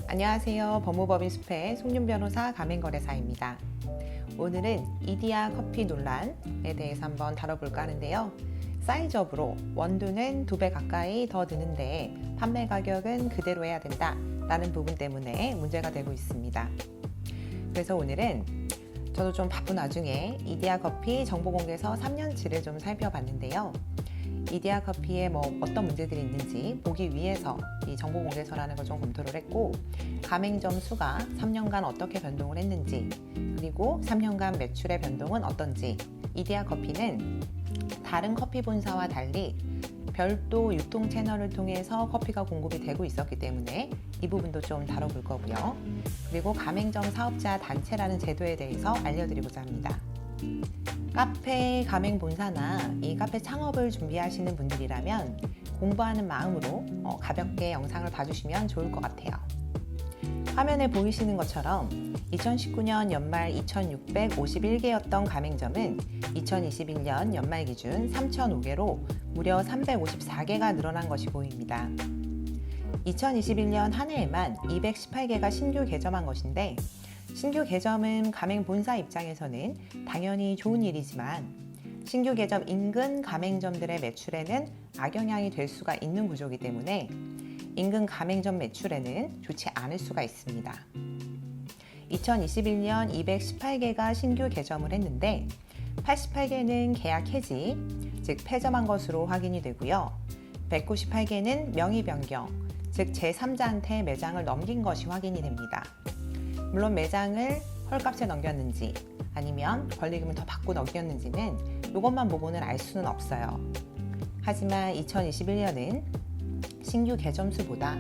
안녕하세요. 법무법인 숲의 송윤 변호사 가맹거래사입니다. 오늘은 이디야 커피 논란에 대해서 한번 다뤄볼까 하는데요. 사이즈업으로 원두는 2배 가까이 더 드는데 판매 가격은 그대로 해야 된다 라는 부분 때문에 문제가 되고 있습니다. 그래서 오늘은 저도 좀 바쁜 와중에 이디야 커피 정보공개서 3년치를 좀 살펴봤는데요. 이디야 커피에 어떤 문제들이 있는지 보기 위해서 이 정보공개서라는 걸 좀 검토를 했고, 가맹점 수가 3년간 어떻게 변동을 했는지, 그리고 3년간 매출의 변동은 어떤지, 이디야 커피는 다른 커피 본사와 달리 별도 유통 채널을 통해서 커피가 공급이 되고 있었기 때문에 이 부분도 좀 다뤄볼 거고요. 그리고 가맹점 사업자 단체라는 제도에 대해서 알려드리고자 합니다. 카페 가맹 본사나 이 카페 창업을 준비하시는 분들이라면 공부하는 마음으로 가볍게 영상을 봐주시면 좋을 것 같아요. 화면에 보이시는 것처럼 2019년 연말 2,651개였던 가맹점은 2021년 연말 기준 3,005개로 무려 354개가 늘어난 것이 보입니다. 2021년 한 해에만 218개가 신규 개점한 것인데, 신규 개점은 가맹 본사 입장에서는 당연히 좋은 일이지만 신규 개점 인근 가맹점들의 매출에는 악영향이 될 수가 있는 구조이기 때문에 인근 가맹점 매출에는 좋지 않을 수가 있습니다. 2021년 218개가 신규 개점을 했는데 88개는 계약 해지, 즉 폐점한 것으로 확인이 되고요. 198개는 명의 변경, 즉 제3자한테 매장을 넘긴 것이 확인이 됩니다. 물론 매장을 헐값에 넘겼는지 아니면 권리금을 더 받고 넘겼는지는 이것만 보고는 알 수는 없어요. 하지만 2021년은 신규 개점 수보다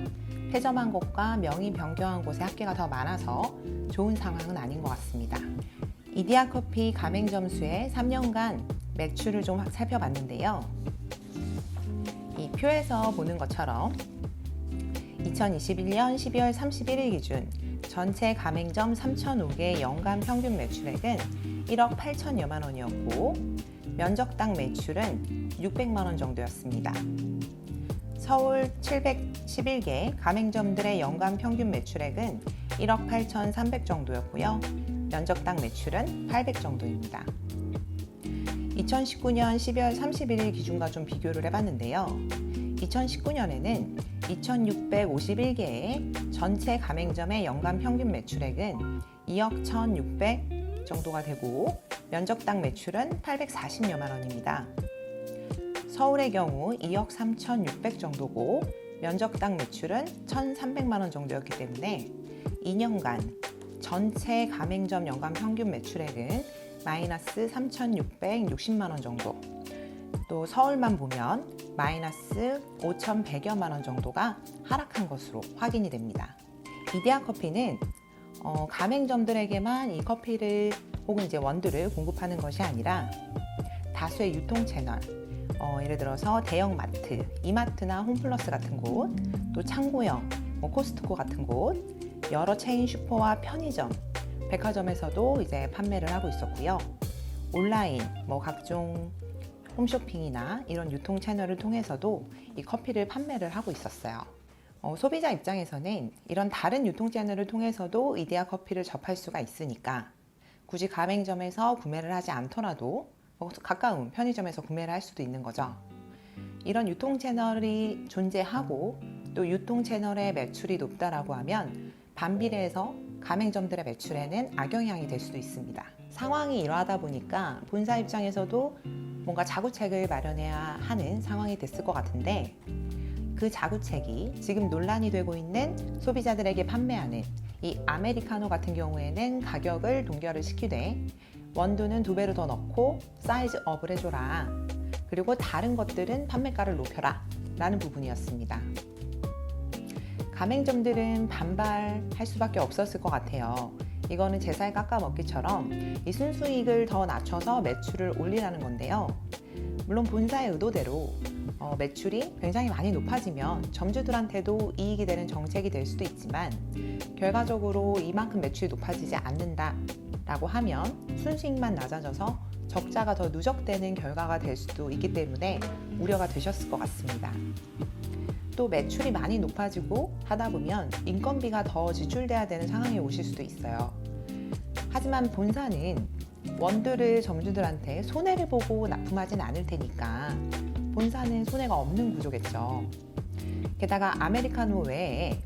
폐점한 곳과 명의 변경한 곳의 합계가 더 많아서 좋은 상황은 아닌 것 같습니다. 이디야 커피 가맹점 수의 3년간 매출을 좀 살펴봤는데요. 이 표에서 보는 것처럼 2021년 12월 31일 기준 전체 가맹점 3,005개 연간 평균 매출액은 1억 8천여만 원이었고 면적당 매출은 600만 원 정도였습니다. 서울 711개 가맹점들의 연간 평균 매출액은 1억 8,300 정도였고요. 면적당 매출은 800 정도입니다. 2019년 12월 31일 기준과 좀 비교를 해봤는데요. 2019년에는 2,651개의 전체 가맹점의 연간 평균 매출액은 2억 1,600 정도가 되고 면적당 매출은 840여만 원입니다. 서울의 경우 2억 3,600 정도고 면적당 매출은 1,300만 원 정도였기 때문에 2년간 전체 가맹점 연간 평균 매출액은 마이너스 3,660만 원 정도, 또 서울만 보면 마이너스 5,100여만 원 정도가 하락한 것으로 확인이 됩니다. 이디야 커피는 가맹점들에게만 이 커피를 혹은 이제 원두를 공급하는 것이 아니라 다수의 유통 채널, 예를 들어서 대형 마트, 이마트나 홈플러스 같은 곳, 또 창고형, 코스트코 같은 곳, 여러 체인 슈퍼와 편의점, 백화점에서도 이제 판매를 하고 있었고요. 온라인, 각종 홈쇼핑이나 이런 유통 채널을 통해서도 이 커피를 판매를 하고 있었어요. 소비자 입장에서는 이런 다른 유통 채널을 통해서도 이디야 커피를 접할 수가 있으니까 굳이 가맹점에서 구매를 하지 않더라도 가까운 편의점에서 구매를 할 수도 있는 거죠. 이런 유통 채널이 존재하고 또 유통 채널의 매출이 높다라고 하면 반비례해서 가맹점들의 매출에는 악영향이 될 수도 있습니다. 상황이 이러하다 보니까 본사 입장에서도 뭔가 자구책을 마련해야 하는 상황이 됐을 것 같은데, 그 자구책이 지금 논란이 되고 있는 소비자들에게 판매하는 이 아메리카노 같은 경우에는 가격을 동결을 시키되 원두는 2배로 더 넣고 사이즈 업을 해줘라, 그리고 다른 것들은 판매가를 높여라 라는 부분이었습니다. 가맹점들은 반발할 수밖에 없었을 것 같아요. 이거는 제 살 깎아먹기처럼 이 순수익을 더 낮춰서 매출을 올리라는 건데요. 물론 본사의 의도대로 매출이 굉장히 많이 높아지면 점주들한테도 이익이 되는 정책이 될 수도 있지만 결과적으로 이만큼 매출이 높아지지 않는다라고 하면 순수익만 낮아져서 적자가 더 누적되는 결과가 될 수도 있기 때문에 우려가 되셨을 것 같습니다. 또 매출이 많이 높아지고 하다 보면 인건비가 더 지출돼야 되는 상황이 오실 수도 있어요. 하지만 본사는 원두를 점주들한테 손해를 보고 납품하진 않을 테니까 본사는 손해가 없는 구조겠죠. 게다가 아메리카노 외에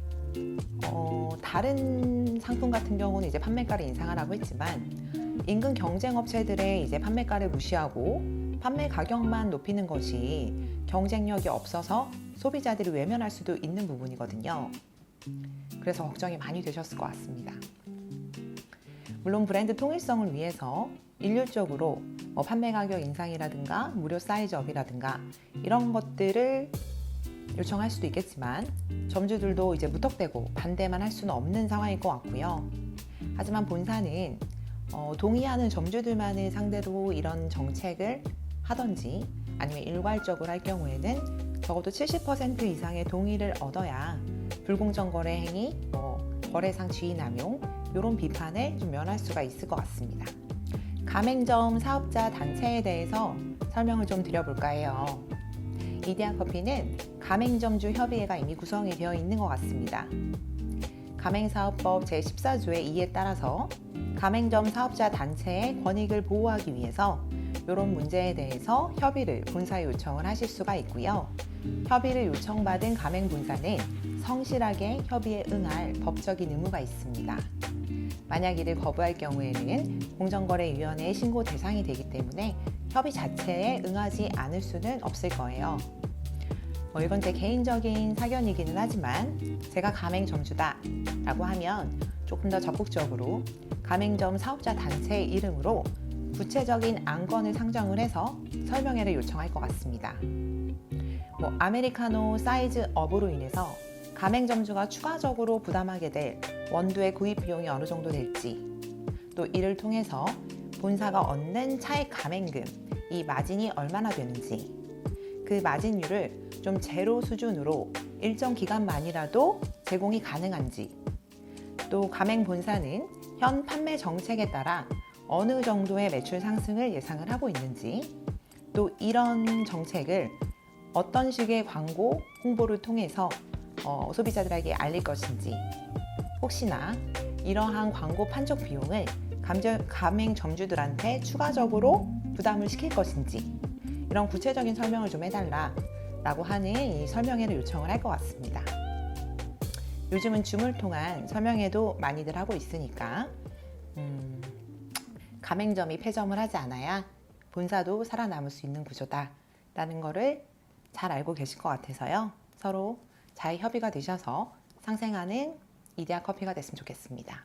다른 상품 같은 경우는 이제 판매가를 인상하라고 했지만 인근 경쟁 업체들의 이제 판매가를 무시하고 판매 가격만 높이는 것이 경쟁력이 없어서 소비자들이 외면할 수도 있는 부분이거든요. 그래서 걱정이 많이 되셨을 것 같습니다. 물론 브랜드 통일성을 위해서 일률적으로 판매 가격 인상이라든가 무료 사이즈업이라든가 이런 것들을 요청할 수도 있겠지만 점주들도 이제 무턱대고 반대만 할 수는 없는 상황일 것 같고요. 하지만 본사는 동의하는 점주들만을 상대로 이런 정책을 하던지 아니면 일괄적으로 할 경우에는 적어도 70% 이상의 동의를 얻어야 불공정 거래 행위, 거래상 지위남용 이런 비판을 좀 면할 수가 있을 것 같습니다. 가맹점 사업자 단체에 대해서 설명을 좀 드려볼까 해요. 이디야커피는 가맹점주 협의회가 이미 구성이 되어 있는 것 같습니다. 가맹사업법 제14조의 2에 따라서 가맹점 사업자 단체의 권익을 보호하기 위해서 이런 문제에 대해서 협의를 본사에 요청을 하실 수가 있고요. 협의를 요청받은 가맹본사는 성실하게 협의에 응할 법적인 의무가 있습니다. 만약 이를 거부할 경우에는 공정거래위원회의 신고 대상이 되기 때문에 협의 자체에 응하지 않을 수는 없을 거예요. 이건 제 개인적인 사견이기는 하지만 제가 가맹점주다 라고 하면 조금 더 적극적으로 가맹점 사업자 단체의 이름으로 구체적인 안건을 상정을 해서 설명회를 요청할 것 같습니다. 아메리카노 사이즈 업으로 인해서 가맹점주가 추가적으로 부담하게 될 원두의 구입 비용이 어느 정도 될지, 또 이를 통해서 본사가 얻는 차액 가맹금, 이 마진이 얼마나 되는지, 그 마진율을 좀 제로 수준으로 일정 기간만이라도 제공이 가능한지, 또 가맹 본사는 현 판매 정책에 따라 어느 정도의 매출 상승을 예상을 하고 있는지, 또 이런 정책을 어떤 식의 광고 홍보를 통해서 소비자들에게 알릴 것인지, 혹시나 이러한 광고 판촉 비용을 가맹 점주들한테 추가적으로 부담을 시킬 것인지 이런 구체적인 설명을 좀 해달라라고 하는 이 설명회를 요청을 할 것 같습니다. 요즘은 줌을 통한 설명회도 많이들 하고 있으니까 가맹점이 폐점을 하지 않아야 본사도 살아남을 수 있는 구조다라는 거를 잘 알고 계실 것 같아서요. 서로 잘 협의가 되셔서 상생하는 이디야커피가 됐으면 좋겠습니다.